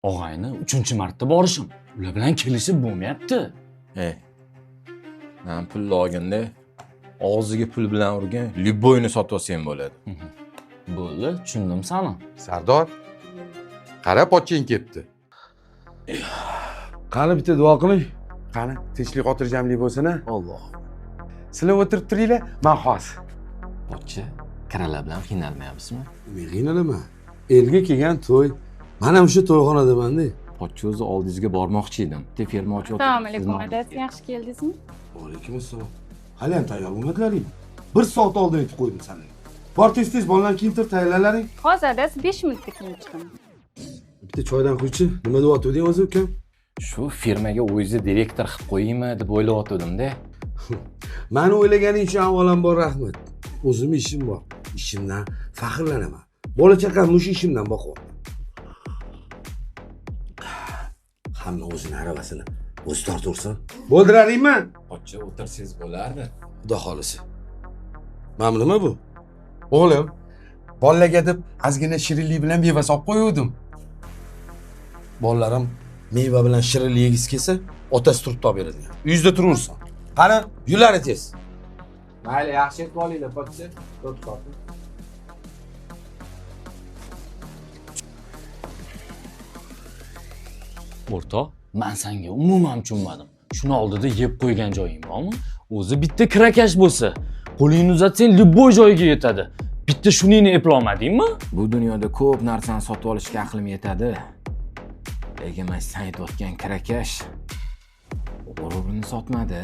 Og'ayni 3-marta borishim. Ular bilan kelishib bo'lmayapti. Men pul olganda og'ziga pul bilan urgan Lyubboyni sotib olsam bo'ladi. Bo'ldi, tushundim seni. Sardor, qara pochchang ketdi. Qani bitta duo qiling. Qani, tinchlik xotirjamlik bo'lsin-a. Alloh. Sizlar o'tirib turinglar, men hozir. Pochcha, kiralar bilan qiynalmayapsizmi? Men qiynalaman. Elga kelgan to'y. Men ham shu to'yxonadaman-da. Pochcha o'zi oldingizga bormoqchi edim. Bitta firma ochib Assalomu alaykum, adasi, yaxshi keldingizmi? Alaykum assalom. Hali ham tayyor bo'lmadinglarmi? 1 soat oldin aytib qo'ydim sizlarga. Bor tez bollarni kiyintir tayyorlanlaring. Hozir adasi 5 minutda kelib chiqaman. Bitta choydan quychi. Nima deyotding o'zi ukam? Shu firmaga o'zingizni direktor qilib qo'yaymi deb o'ylayotgandim-da. Meni o'ylaganing uchun avvalambor rahmat. O'zim ishim bor. Ishimdan faxrlanaman. Bola chaqam mush ishimdan boqyapti. Hamma o'zini aravasini o'zi tortursin. Bo'ldiraringmi? Pochcha o'tirsangiz bo'lardi. Xudo xolisi. Mana nima bu? O'g'lim, bolalarga deb ozgina shirinlik bilan meva solib qo'yuvdim. Bolalarim meva bilan shirinlik yegisi kelsa, otasi turib topib beradi. Uyingizda turaversin. Qani, yurlari tez. Mayli, yaxshi etib olinglar, pochcha. To'xtab. O'rtoq, men senga umuman tushunmadim. Shuni oldida yeb qo'ygan joying bormi? O'zi bitta kirakash bo'lsa, qo'lingni uzatsang Lyubboy joyiga yetadi. Bitta shuningni eplolmadingmi? Bu dunyoda ko'p narsani sotib olishga aqlim yetadi. Lekin men sen aytayotgan kirakash g'ururini sotmadi.